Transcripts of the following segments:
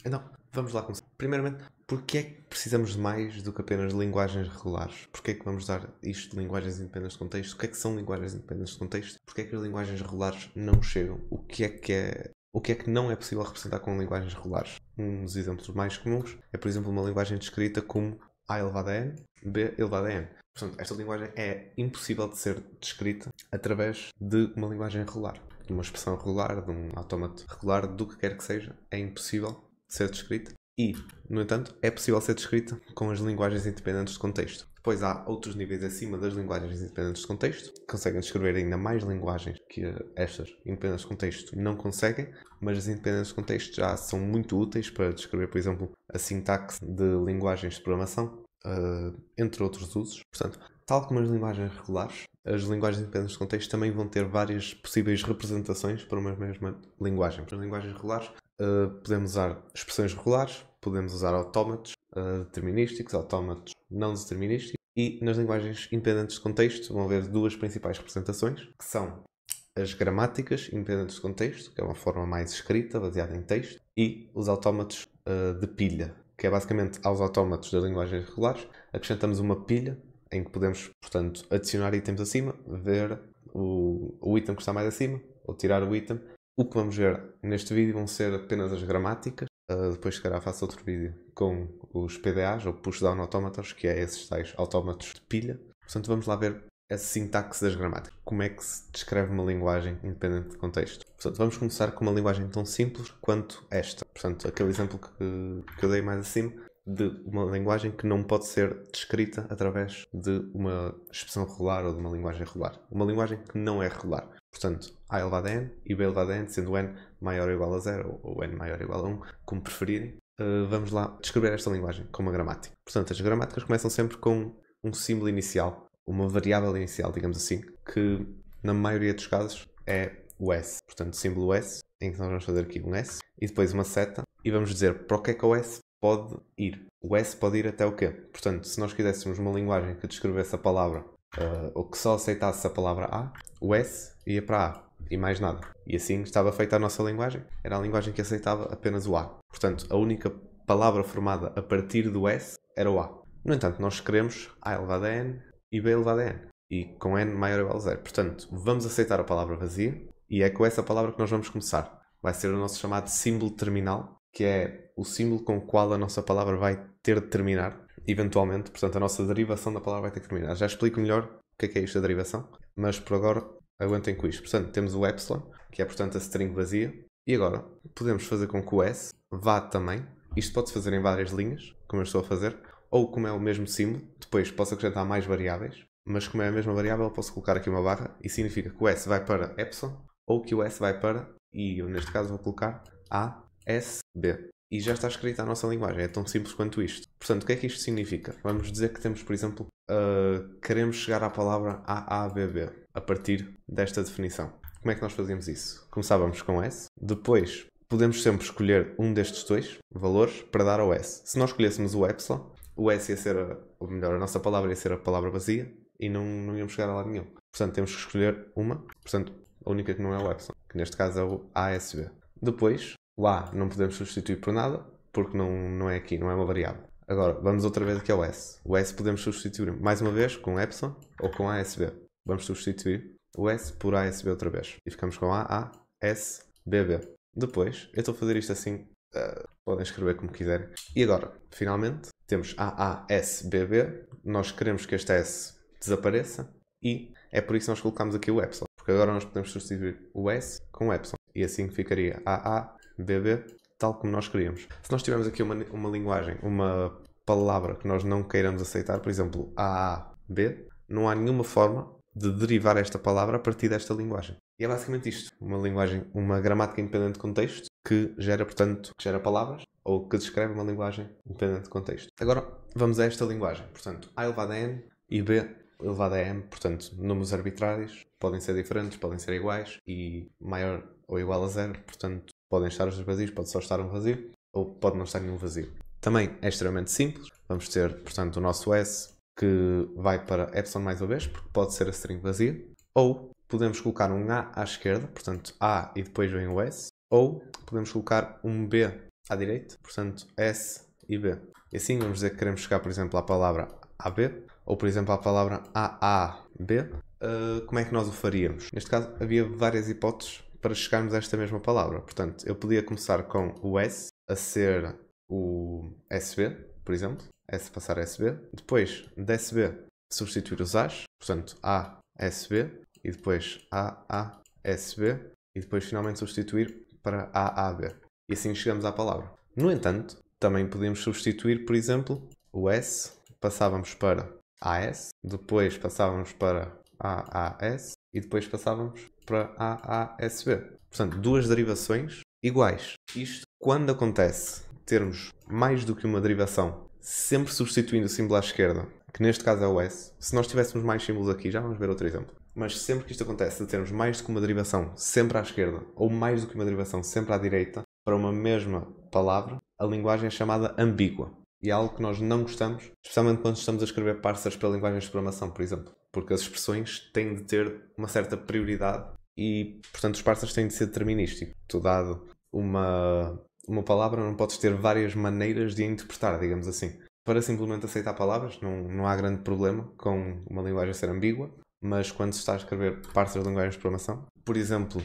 Então, vamos lá começar. Primeiramente, porquê é que precisamos de mais do que apenas linguagens regulares? Porquê é que vamos dar isto de linguagens independentes de contexto? O que é que são linguagens independentes de contexto? Porquê é que as linguagens regulares não chegam? O que é que não é possível representar com linguagens regulares? Um dos exemplos mais comuns é, por exemplo, uma linguagem descrita como A elevado a n, B elevado a n. Portanto, esta linguagem é impossível de ser descrita através de uma linguagem regular, de uma expressão regular, de um autómato regular, do que quer que seja. É impossível de ser descrita e, no entanto, é possível ser descrita com as linguagens independentes de contexto. Depois há outros níveis acima das linguagens independentes de contexto, que conseguem descrever ainda mais linguagens que estas independentes de contexto não conseguem, mas as independentes de contexto já são muito úteis para descrever, por exemplo, a sintaxe de linguagens de programação, entre outros usos. Portanto, tal como as linguagens regulares, as linguagens independentes de contexto também vão ter várias possíveis representações para uma mesma linguagem. Para as linguagens regulares, podemos usar expressões regulares, podemos usar autómatos determinísticos, autómatos não determinísticos, e nas linguagens independentes de contexto vão haver duas principais representações, que são as gramáticas independentes de contexto, que é uma forma mais escrita, baseada em texto, e os autómatos de pilha, que é basicamente aos autómatos das linguagens regulares, acrescentamos uma pilha em que podemos, portanto, adicionar itens acima, ver o item que está mais acima, ou tirar o item. O que vamos ver neste vídeo vão ser apenas as gramáticas. Depois, se calhar, faço outro vídeo com os PDAs, ou Push-Down Automators, que é esses tais autómatos de pilha. Portanto, vamos lá ver a sintaxe das gramáticas. Como é que se descreve uma linguagem independente de contexto? Portanto, vamos começar com uma linguagem tão simples quanto esta. Portanto, aquele exemplo que eu dei mais acima, de uma linguagem que não pode ser descrita através de uma expressão regular ou de uma linguagem regular. Uma linguagem que não é regular. Portanto, A elevado a n e B elevado a n, sendo n maior ou igual a 0 ou n maior ou igual a 1, como preferirem. Vamos lá descrever esta linguagem com uma gramática. Portanto, as gramáticas começam sempre com um símbolo inicial, uma variável inicial, digamos assim, que na maioria dos casos é o S. Portanto, símbolo S, em que nós vamos fazer aqui um S, e depois uma seta, e vamos dizer para o que é que o S pode ir. O S pode ir até o quê? Portanto, se nós quiséssemos uma linguagem que descrevesse a palavra, ou que só aceitasse a palavra A, o S ia para A e mais nada. E assim estava feita a nossa linguagem. Era a linguagem que aceitava apenas o A. Portanto, a única palavra formada a partir do S era o A. No entanto, nós queremos A elevado a N e B elevado a N. E com N maior ou igual a 0. Portanto, vamos aceitar a palavra vazia e é com essa palavra que nós vamos começar. Vai ser o nosso chamado símbolo terminal, que é o símbolo com o qual a nossa palavra vai ter de terminar, eventualmente. Portanto, a nossa derivação da palavra vai ter que terminar. Já explico melhor o que é isto da derivação, mas por agora aguentem com isto. Portanto, temos o epsilon, que é, portanto, a string vazia. E agora, podemos fazer com que o S vá também. Isto pode-se fazer em várias linhas, como eu estou a fazer, ou como é o mesmo símbolo, depois posso acrescentar mais variáveis, mas como é a mesma variável, posso colocar aqui uma barra e significa que o S vai para epsilon, ou que o S vai para, e eu neste caso vou colocar A, S, B. E já está escrita a nossa linguagem, é tão simples quanto isto. Portanto, o que é que isto significa? Vamos dizer que temos, por exemplo, queremos chegar à palavra AABB a partir desta definição. Como é que nós fazíamos isso? Começávamos com S, depois podemos sempre escolher um destes dois valores para dar ao S. Se nós escolhêssemos o epsilon, o S ia ser, ou melhor, a nossa palavra ia ser a palavra vazia e não íamos chegar a lado nenhum. Portanto, temos que escolher uma, portanto, a única que não é o epsilon, que neste caso é o ASB. Depois, o A não podemos substituir por nada, porque não é aqui, não é uma variável. Agora, vamos outra vez aqui ao S. O S podemos substituir mais uma vez com epsilon ou com ASB. Vamos substituir o S por ASB outra vez. E ficamos com AASBB. Depois, eu estou a fazer isto assim, podem escrever como quiserem. E agora, finalmente, temos AASBB. Nós queremos que este S desapareça e é por isso que nós colocamos aqui o epsilon. Porque agora nós podemos substituir o S com o epsilon. E assim ficaria AABB, tal como nós queríamos. Se nós tivermos aqui uma linguagem, uma palavra que nós não queiramos aceitar, por exemplo, AAB, não há nenhuma forma de derivar esta palavra a partir desta linguagem. E é basicamente isto. Uma linguagem, uma gramática independente de contexto que gera, portanto, que gera palavras ou que descreve uma linguagem independente de contexto. Agora, vamos a esta linguagem. Portanto, A elevado a N e B elevado a M, portanto, números arbitrários, podem ser diferentes, podem ser iguais e maior ou igual a 0, portanto, podem estar os vazios, pode só estar um vazio ou pode não estar nenhum vazio. Também é extremamente simples, vamos ter, portanto, o nosso S que vai para epsilon mais uma vez, porque pode ser a string vazia, ou podemos colocar um A à esquerda, portanto A e depois vem o S, ou podemos colocar um B à direita, portanto S e B. E assim vamos dizer que queremos chegar, por exemplo, à palavra AB, ou por exemplo à palavra AAB. Como é que nós o faríamos? Neste caso havia várias hipóteses para chegarmos a esta mesma palavra. Portanto, eu podia começar com o S a ser o SB, por exemplo. S passar a SB. Depois, de SB, substituir os A's. Portanto, A, SB. E depois A, A, SB. E depois, finalmente, substituir para A, A, B. E assim chegamos à palavra. No entanto, também podemos substituir, por exemplo, o S. Passávamos para AS. Depois passávamos para AAS. E depois passávamos para AASB. Portanto, duas derivações iguais. Isto, quando acontece termos mais do que uma derivação, sempre substituindo o símbolo à esquerda, que neste caso é o S. Se nós tivéssemos mais símbolos aqui, já vamos ver outro exemplo. Mas sempre que isto acontece, de termos mais do que uma derivação sempre à esquerda, ou mais do que uma derivação sempre à direita, para uma mesma palavra, a linguagem é chamada ambígua. E é algo que nós não gostamos, especialmente quando estamos a escrever parsers para linguagens de programação, por exemplo. Porque as expressões têm de ter uma certa prioridade e, portanto, os parsers têm de ser determinísticos. Tu dado uma palavra, não podes ter várias maneiras de a interpretar, digamos assim. Para simplesmente aceitar palavras, não há grande problema com uma linguagem ser ambígua, mas quando se está a escrever parsers de linguagens de programação, por exemplo,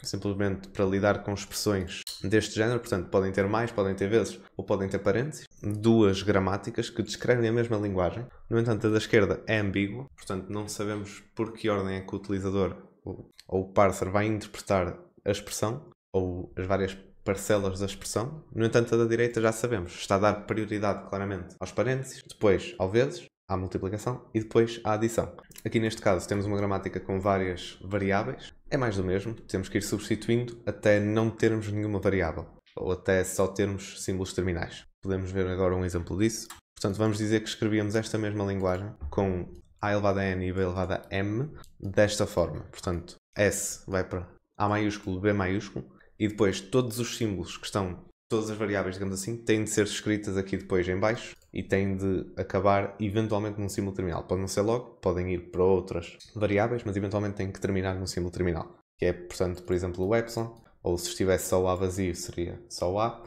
simplesmente para lidar com expressões deste género, portanto, podem ter mais, podem ter vezes ou podem ter parênteses, duas gramáticas que descrevem a mesma linguagem. No entanto, a da esquerda é ambígua, portanto, não sabemos por que ordem é que o utilizador ou o parser vai interpretar a expressão ou as várias parcelas da expressão. No entanto, a da direita já sabemos, está a dar prioridade claramente aos parênteses, depois ao vezes, à multiplicação e depois à adição. Aqui neste caso temos uma gramática com várias variáveis. É mais do mesmo, temos que ir substituindo até não termos nenhuma variável, ou até só termos símbolos terminais. Podemos ver agora um exemplo disso. Portanto, vamos dizer que escrevíamos esta mesma linguagem com A elevado a N e B elevado a M desta forma. Portanto, S vai para A maiúsculo, B maiúsculo, e depois todos os símbolos que estão, todas as variáveis, digamos assim, têm de ser escritas aqui depois em baixo e têm de acabar eventualmente num símbolo terminal. Pode não ser logo, podem ir para outras variáveis, mas eventualmente têm que terminar num símbolo terminal. Que é, portanto, por exemplo, o epsilon, ou se estivesse só o A vazio seria só o A.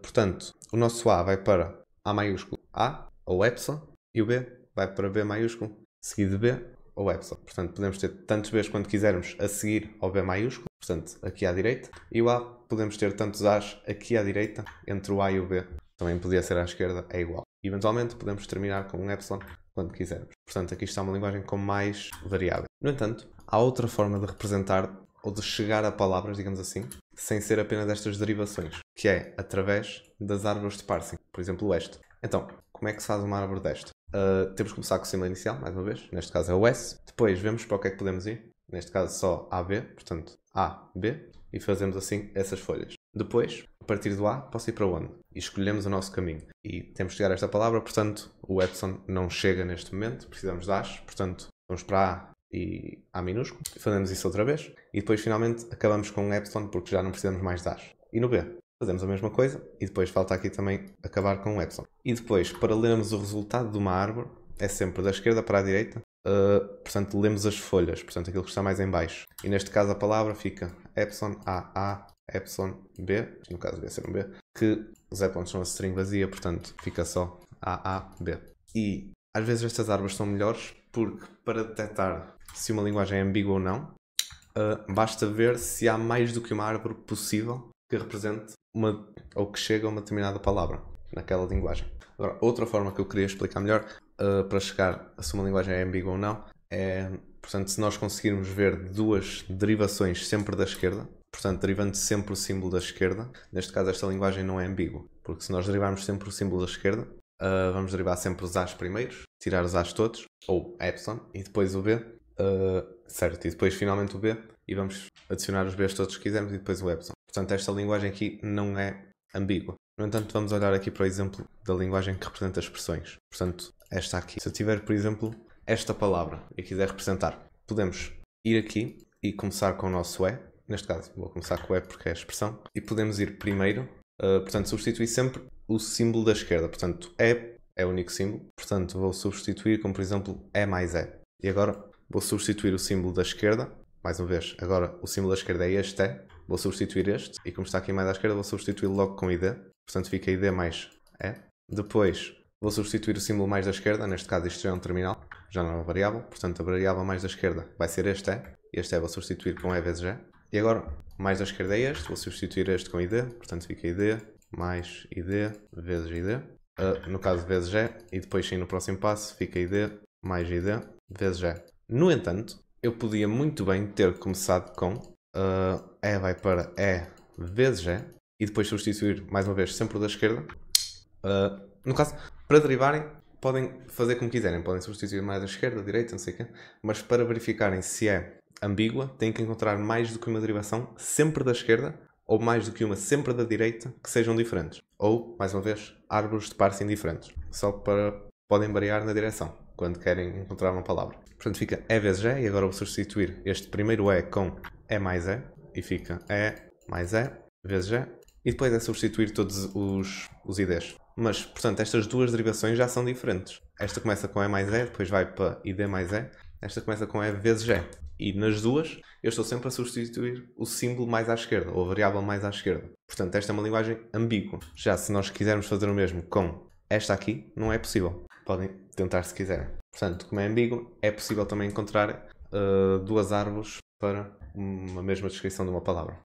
Portanto, o nosso A vai para A maiúsculo A, ou epsilon, e o B vai para B maiúsculo, seguido de B, ou epsilon. Portanto, podemos ter tantos Bs quanto quisermos a seguir ao B maiúsculo, portanto, aqui à direita, e o A podemos ter tantos As aqui à direita, entre o A e o B. Também podia ser à esquerda, é igual. Eventualmente, podemos terminar com um epsilon quando quisermos. Portanto, aqui está uma linguagem com mais variáveis. No entanto, há outra forma de representar ou de chegar a palavras, digamos assim, sem ser apenas estas derivações, que é através das árvores de parsing. Por exemplo, o este. Então, como é que se faz uma árvore desta? Temos que começar com o símbolo inicial, mais uma vez. Neste caso é o S. Depois vemos para o que é que podemos ir. Neste caso só AB, portanto A, B. E fazemos assim essas folhas. Depois, a partir do A, posso ir para onde? E escolhemos o nosso caminho. E temos que chegar a esta palavra, portanto, o epsilon não chega neste momento. Precisamos de As, portanto, vamos para A e A minúsculo. E fazemos isso outra vez. E depois, finalmente, acabamos com um epsilon porque já não precisamos mais de As. E no B, fazemos a mesma coisa. E depois falta aqui também acabar com um epsilon. E depois, para lermos o resultado de uma árvore, é sempre da esquerda para a direita. Portanto, lemos as folhas, portanto, aquilo que está mais em baixo. E neste caso a palavra fica epsilon A, epsilon B, no caso devia ser um B, que os epsilons são a string vazia, portanto, fica só A, B. E às vezes estas árvores são melhores porque para detectar se uma linguagem é ambígua ou não, basta ver se há mais do que uma árvore possível que represente ou que chegue a uma determinada palavra naquela linguagem. Agora, outra forma que eu queria explicar melhor para chegar a se uma linguagem é ambígua ou não é, portanto, se nós conseguirmos ver duas derivações sempre da esquerda, portanto, derivando sempre o símbolo da esquerda, neste caso esta linguagem não é ambígua, porque se nós derivarmos sempre o símbolo da esquerda, vamos derivar sempre os A's primeiros, tirar os A's todos, ou epsilon, e depois o B, certo, e depois finalmente o B, e vamos adicionar os B's todos que quisermos e depois o epsilon. Portanto, esta linguagem aqui não é ambígua. No entanto, vamos olhar aqui para o exemplo da linguagem que representa as expressões. Portanto, esta aqui. Se eu tiver, por exemplo, esta palavra e quiser representar, podemos ir aqui e começar com o nosso E. Neste caso, vou começar com o E porque é a expressão. E podemos ir primeiro, portanto, substituir sempre o símbolo da esquerda. Portanto, E é o único símbolo. Portanto, vou substituir como, por exemplo, E mais E. E agora vou substituir o símbolo da esquerda. Mais uma vez, agora o símbolo da esquerda é este E. vou substituir este, e como está aqui mais à esquerda, vou substituir logo com id, portanto fica id mais e. Depois vou substituir o símbolo mais da esquerda, neste caso isto já é um terminal, já não é uma variável, portanto a variável mais da esquerda vai ser este vou substituir com e vezes g, e agora mais da esquerda é este, vou substituir este com id, portanto fica id mais id vezes id, no caso vezes g, e depois sim no próximo passo fica id mais id vezes g. No entanto, eu podia muito bem ter começado com e vai para e vezes g, e depois substituir mais uma vez sempre o da esquerda. No caso, para derivarem, podem fazer como quiserem, podem substituir mais da esquerda, direita, não sei o quê, mas para verificarem se é ambígua, têm que encontrar mais do que uma derivação sempre da esquerda, ou mais do que uma sempre da direita, que sejam diferentes. Ou, mais uma vez, árvores de pares indiferentes. Só para podem variar na direção, quando querem encontrar uma palavra. Portanto, fica e vezes e, e agora vou substituir este primeiro e com e mais e, e fica e mais e vezes e, e depois é substituir todos os ids. Mas, portanto, estas duas derivações já são diferentes. Esta começa com e mais e, depois vai para id mais e, esta começa com e vezes e. E nas duas, eu estou sempre a substituir o símbolo mais à esquerda, ou a variável mais à esquerda. Portanto, esta é uma linguagem ambígua. Já se nós quisermos fazer o mesmo com esta aqui, não é possível. Podem tentar se quiserem. Portanto, como é ambígua, é possível também encontrar duas árvores para uma mesma descrição de uma palavra.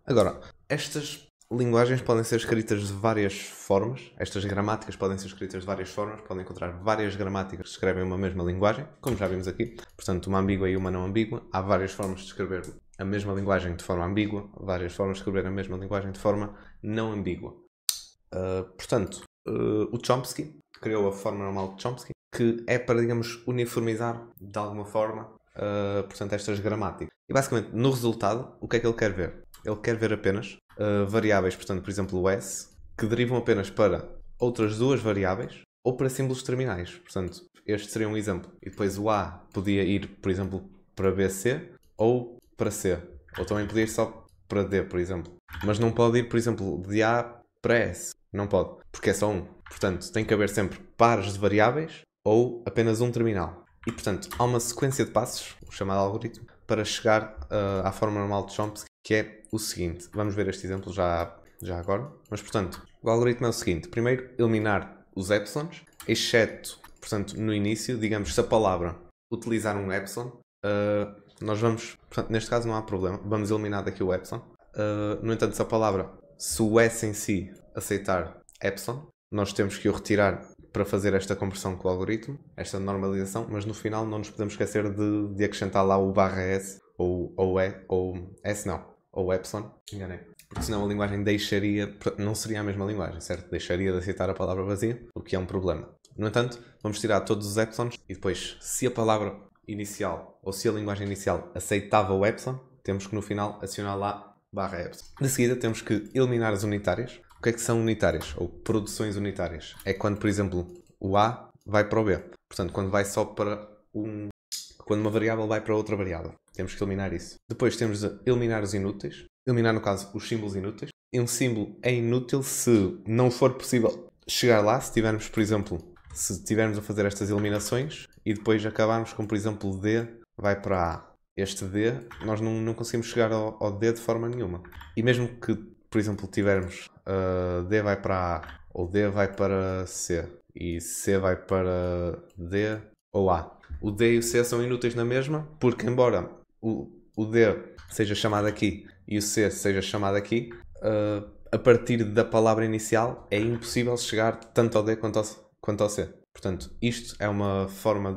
Agora, estas linguagens podem ser escritas de várias formas. Estas gramáticas podem ser escritas de várias formas. Podem encontrar várias gramáticas que escrevem uma mesma linguagem, como já vimos aqui. Portanto, uma ambígua e uma não ambígua. Há várias formas de escrever a mesma linguagem de forma ambígua, várias formas de escrever a mesma linguagem de forma não ambígua. Portanto, o Chomsky criou a forma normal de Chomsky, que é para, digamos, uniformizar de alguma forma portanto, estas gramáticas. E basicamente, no resultado, o que é que ele quer ver? Ele quer ver apenas variáveis, portanto, por exemplo, o S, que derivam apenas para outras duas variáveis ou para símbolos terminais. Portanto, este seria um exemplo. E depois o A podia ir, por exemplo, para BC ou para C. Ou também podia ir só para D, por exemplo. Mas não pode ir, por exemplo, de A para S. Não pode, porque é só um. Portanto, tem que haver sempre pares de variáveis ou apenas um terminal. E, portanto, há uma sequência de passos, o chamado algoritmo, para chegar à forma normal de Chomsky, que é o seguinte. Vamos ver este exemplo já agora. Mas, portanto, o algoritmo é o seguinte. Primeiro, eliminar os epsilons, exceto, portanto, no início, digamos, se a palavra utilizar um epsilon, nós vamos, portanto, neste caso não há problema, vamos eliminar daqui o epsilon. No entanto, se o S em si aceitar epsilon, nós temos que o retirar para fazer esta conversão com o algoritmo, esta normalização, mas no final não nos podemos esquecer de acrescentar lá o barra S, ou S não, ou epsilon, enganei. Porque senão a linguagem não seria a mesma linguagem, certo? Deixaria de aceitar a palavra vazia, o que é um problema. No entanto, vamos tirar todos os epsilons e depois, se a palavra inicial, ou se a linguagem inicial aceitava o epsilon, temos que no final adicionar lá barra epsilon. De seguida temos que eliminar as unitárias. O que é que são unitárias? Ou produções unitárias? É quando, por exemplo, o A vai para o B. Portanto, quando vai só para quando uma variável vai para outra variável. Temos que eliminar isso. Depois temos de eliminar os inúteis. Eliminar, no caso, os símbolos inúteis. E um símbolo é inútil se não for possível chegar lá. Se tivermos, por exemplo, a fazer estas eliminações e depois acabarmos com, por exemplo, D vai para A. Este D, nós não conseguimos chegar ao D de forma nenhuma. E mesmo que, por exemplo, tivermos D vai para A ou D vai para C e C vai para D ou A. O D e o C são inúteis na mesma, porque embora o D seja chamado aqui e o C seja chamado aqui, a partir da palavra inicial é impossível chegar tanto ao D quanto ao C. Portanto, isto é uma forma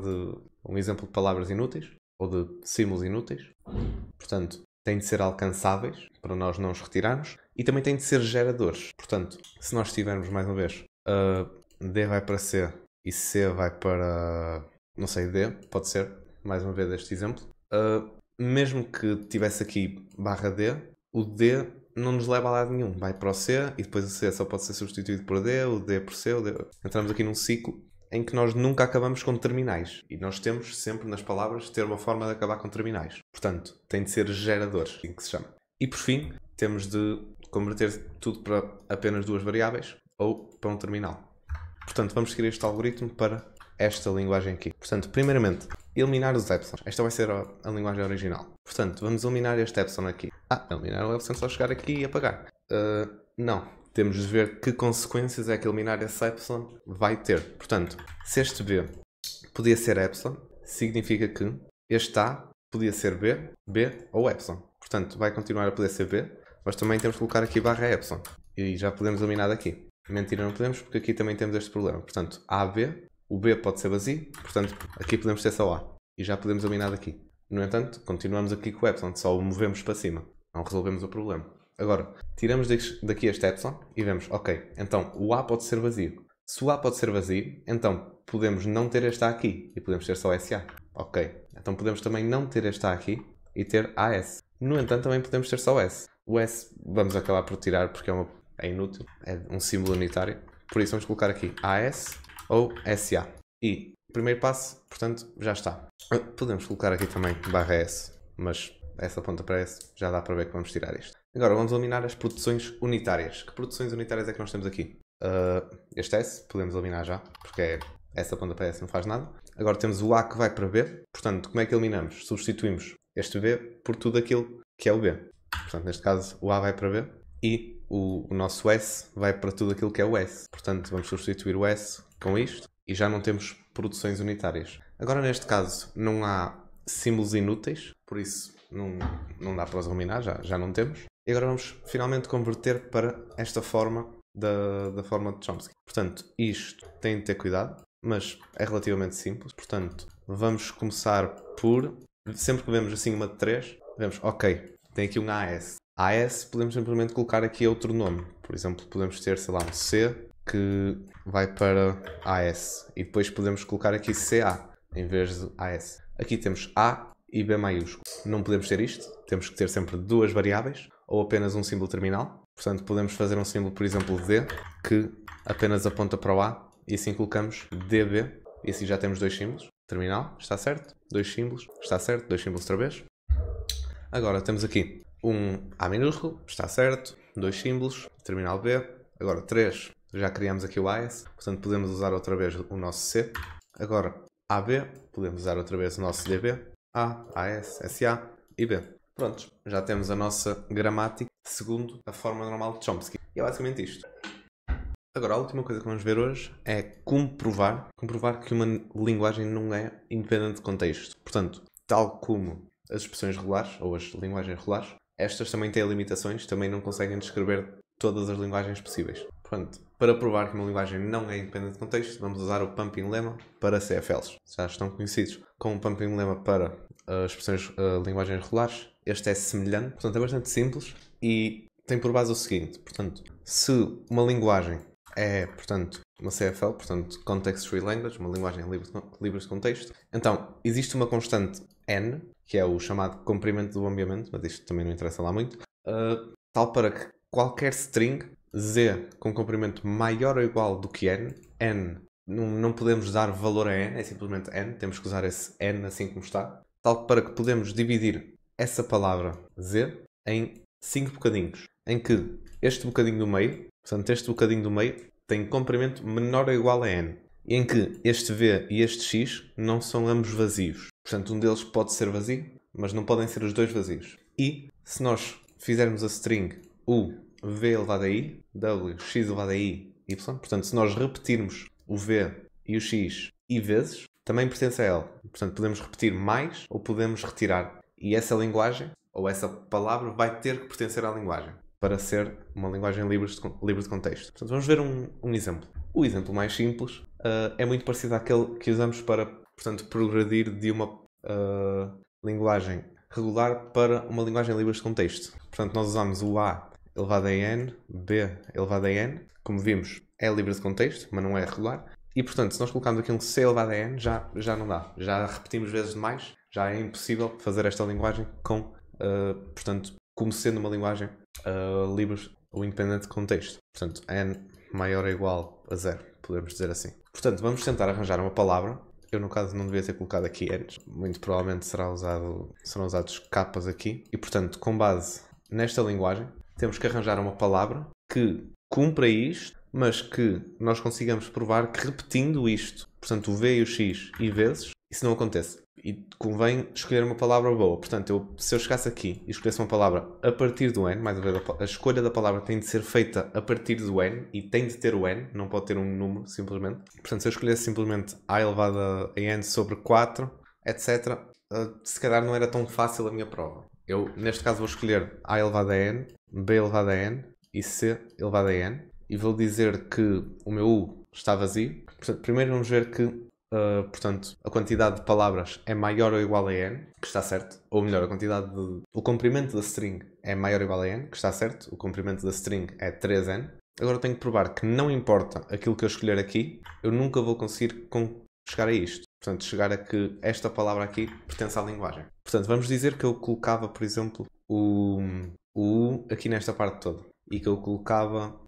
um exemplo de palavras inúteis ou de símbolos inúteis. Portanto, têm de ser alcançáveis para nós não os retirarmos e também têm de ser geradores. Portanto, se nós tivermos, mais uma vez, D vai para C e C vai para, não sei, D, pode ser, mais uma vez este exemplo, mesmo que tivesse aqui barra D, o D não nos leva a lado nenhum. Vai para o C e depois o C só pode ser substituído por D, o D por C, entramos aqui num ciclo em que nós nunca acabamos com terminais. E nós temos sempre nas palavras ter uma forma de acabar com terminais. Portanto, tem de ser geradores, assim que se chama. E por fim, temos de converter tudo para apenas duas variáveis ou para um terminal. Portanto, vamos seguir este algoritmo para esta linguagem aqui. Portanto, primeiramente, eliminar os epsilons. Esta vai ser a linguagem original. Portanto, vamos eliminar este epsilon aqui. Eliminar o epsilon é só chegar aqui e apagar. Não. Temos de ver que consequências é que eliminar esse epsilon vai ter. Portanto, se este B podia ser epsilon, significa que este A podia ser B ou epsilon. Portanto, vai continuar a poder ser B, mas também temos de colocar aqui barra epsilon. E já podemos eliminar daqui. Mentira, não podemos, porque aqui também temos este problema. Portanto, AB, o B pode ser vazio, portanto, aqui podemos ter só A. E já podemos eliminar daqui. No entanto, continuamos aqui com o epsilon, só o movemos para cima. Não resolvemos o problema. Agora, tiramos daqui este epsilon e vemos, ok, então o A pode ser vazio. Se o A pode ser vazio, então podemos não ter este A aqui e podemos ter só SA. Ok, então podemos também não ter este A aqui e ter AS. No entanto, também podemos ter só S. O S vamos acabar por tirar porque é inútil, é um símbolo unitário. Por isso vamos colocar aqui AS ou SA. E o primeiro passo, portanto, já está. Podemos colocar aqui também barra S, mas essa ponta para S já dá para ver que vamos tirar isto. Agora vamos eliminar as produções unitárias. Que produções unitárias é que nós temos aqui? Este S podemos eliminar já, porque essa ponta para S não faz nada. Agora temos o A que vai para B. Portanto, como é que eliminamos? Substituímos este B por tudo aquilo que é o B. Portanto, neste caso, o A vai para B e o nosso S vai para tudo aquilo que é o S. Portanto, vamos substituir o S com isto e já não temos produções unitárias. Agora, neste caso, não há símbolos inúteis, por isso não dá para os eliminar, já não temos. E agora vamos finalmente converter para esta forma da forma de Chomsky. Portanto, isto tem de ter cuidado, mas é relativamente simples. Portanto, vamos começar por, sempre que vemos assim uma de 3, vemos, ok, tem aqui um AS. AS podemos simplesmente colocar aqui outro nome. Por exemplo, podemos ter, sei lá, um C que vai para AS. E depois podemos colocar aqui CA em vez de AS. Aqui temos A e B maiúsculo. Não podemos ter isto. Temos que ter sempre duas variáveis ou apenas um símbolo terminal. Portanto, podemos fazer um símbolo, por exemplo, D, que apenas aponta para o A. E assim colocamos DB. E assim já temos dois símbolos. Terminal, está certo. Dois símbolos, está certo. Dois símbolos outra vez. Agora temos aqui um A minúsculo, está certo. Dois símbolos. Terminal B. Agora 3. Já criamos aqui o AS. Portanto, podemos usar outra vez o nosso C. Agora AB. Podemos usar outra vez o nosso DB. A, AS, SA e B. Prontos, já temos a nossa gramática segundo a forma normal de Chomsky. E é basicamente isto. Agora, a última coisa que vamos ver hoje é comprovar que uma linguagem não é independente de contexto. Portanto, tal como as expressões regulares, ou as linguagens regulares, estas também têm limitações, também não conseguem descrever todas as linguagens possíveis. Portanto, para provar que uma linguagem não é independente de contexto, vamos usar o pumping lemma para CFLs. Já estão conhecidos com o pumping lemma para as expressões linguagens regulares. Este é semelhante, portanto é bastante simples e tem por base o seguinte. Portanto, se uma linguagem é, portanto, uma CFL, portanto, Context Free Language, uma linguagem livre de contexto, então existe uma constante n, que é o chamado comprimento do bombeamento, mas isto também não interessa lá muito, tal para que qualquer string z com comprimento maior ou igual do que n, não podemos dar valor a n, é simplesmente n, temos que usar esse n assim como está, tal para que podemos dividir essa palavra z em 5 bocadinhos, em que este bocadinho do meio, portanto este bocadinho do meio, tem comprimento menor ou igual a n, e em que este v e este x não são ambos vazios. Portanto, um deles pode ser vazio, mas não podem ser os dois vazios. E se nós fizermos a string u v elevado a i, w, x elevado a i, y, portanto, se nós repetirmos o v e o x i vezes, também pertence a ela. Portanto, podemos repetir mais ou podemos retirar. E essa linguagem, ou essa palavra, vai ter que pertencer à linguagem para ser uma linguagem livre de contexto. Portanto, vamos ver um exemplo. O exemplo mais simples é muito parecido àquele que usamos para, portanto, progredir de uma linguagem regular para uma linguagem livre de contexto. Portanto, nós usamos o A elevado a n, B elevado a n, como vimos, é livre de contexto, mas não é regular. E, portanto, se nós colocarmos aqui um C elevado a n, já não dá. Já repetimos vezes demais, já é impossível fazer esta linguagem com, portanto, como sendo uma linguagem livre ou independente de contexto. Portanto, n maior ou igual a 0, podemos dizer assim. Portanto, vamos tentar arranjar uma palavra. Eu, no caso, não devia ter colocado aqui n's. Muito provavelmente serão usados capas aqui. E, portanto, com base nesta linguagem, temos que arranjar uma palavra que cumpra isto, mas que nós consigamos provar que repetindo isto, portanto, o v e o x i vezes, isso não acontece. E convém escolher uma palavra boa. Portanto, se eu chegasse aqui e escolhesse uma palavra a partir do N, mais uma vez, a escolha da palavra tem de ser feita a partir do N e tem de ter o N, não pode ter um número, simplesmente. Portanto, se eu escolhesse simplesmente A elevado a N sobre 4, etc., se calhar não era tão fácil a minha prova. Eu, neste caso, vou escolher A elevado a N, B elevado a N e C elevado a N. E vou dizer que o meu U está vazio. Portanto, primeiro vamos ver que portanto, a quantidade de palavras é maior ou igual a n, que está certo. Ou melhor, o comprimento da string é maior ou igual a n, que está certo. O comprimento da string é 3n. Agora eu tenho que provar que não importa aquilo que eu escolher aqui, eu nunca vou conseguir chegar a isto. Portanto, chegar a que esta palavra aqui pertence à linguagem. Portanto, vamos dizer que eu colocava, por exemplo, o U aqui nesta parte toda. E que eu colocava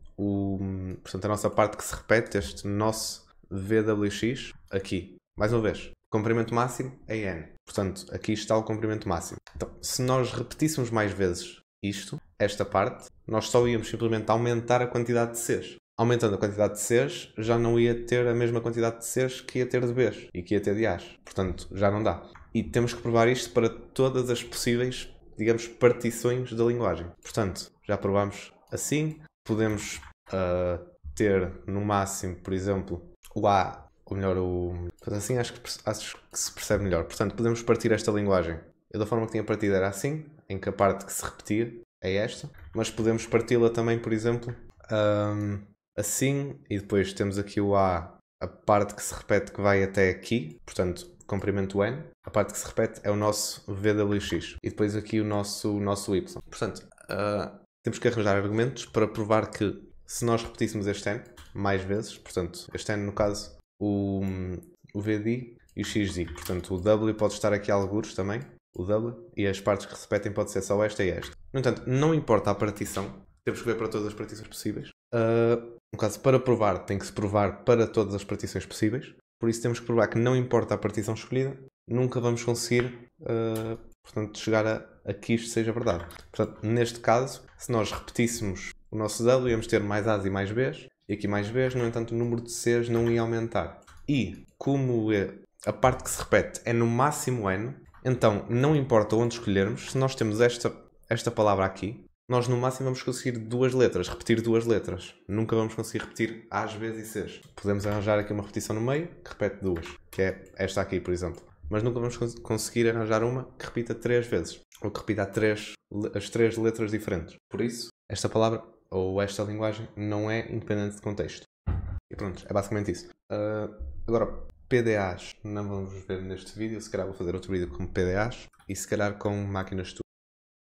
portanto, a nossa parte que se repete, este nosso VWX, aqui. Mais uma vez, comprimento máximo é n. Portanto, aqui está o comprimento máximo. Então, se nós repetíssemos mais vezes esta parte, nós só íamos simplesmente aumentar a quantidade de Cs. Aumentando a quantidade de Cs, já não ia ter a mesma quantidade de Cs que ia ter de Bs e que ia ter de As. Portanto, já não dá. E temos que provar isto para todas as possíveis, digamos, partições da linguagem. Portanto, já provámos assim. Podemos ter no máximo, por exemplo, o A, ou melhor, assim acho que se percebe melhor. Portanto, podemos partir esta linguagem. Eu, da forma que tinha partido era assim, em que a parte que se repetia é esta, mas podemos parti-la também, por exemplo, assim, e depois temos aqui o A, a parte que se repete que vai até aqui, portanto, comprimento N, a parte que se repete é o nosso VWX, e depois aqui o nosso Y. Portanto, temos que arranjar argumentos para provar que se nós repetíssemos este N mais vezes, portanto, este N no caso, o VD e o XD, portanto, o W pode estar aqui a algures também, o W, e as partes que se repetem pode ser só esta e esta. No entanto, não importa a partição, temos que ver para todas as partições possíveis. No caso, para provar, tem que se provar para todas as partições possíveis, por isso temos que provar que não importa a partição escolhida, nunca vamos conseguir portanto, chegar a que isto seja verdade. Portanto, neste caso, se nós repetíssemos o nosso W, íamos ter mais A's e mais B's, e aqui mais B's, no entanto, o número de C's não ia aumentar. E, como a parte que se repete é no máximo N, então, não importa onde escolhermos, se nós temos esta palavra aqui, nós no máximo vamos conseguir repetir duas letras. Nunca vamos conseguir repetir A's, B's e C's. Podemos arranjar aqui uma repetição no meio, que repete duas, que é esta aqui, por exemplo. Mas nunca vamos conseguir arranjar uma que repita 3 vezes. Ou que repita as 3 letras diferentes. Por isso, esta palavra, ou esta linguagem, não é independente de contexto. E pronto, é basicamente isso. Agora, PDAs não vamos ver neste vídeo. Se calhar vou fazer outro vídeo com PDAs. E se calhar com máquinas de estudo.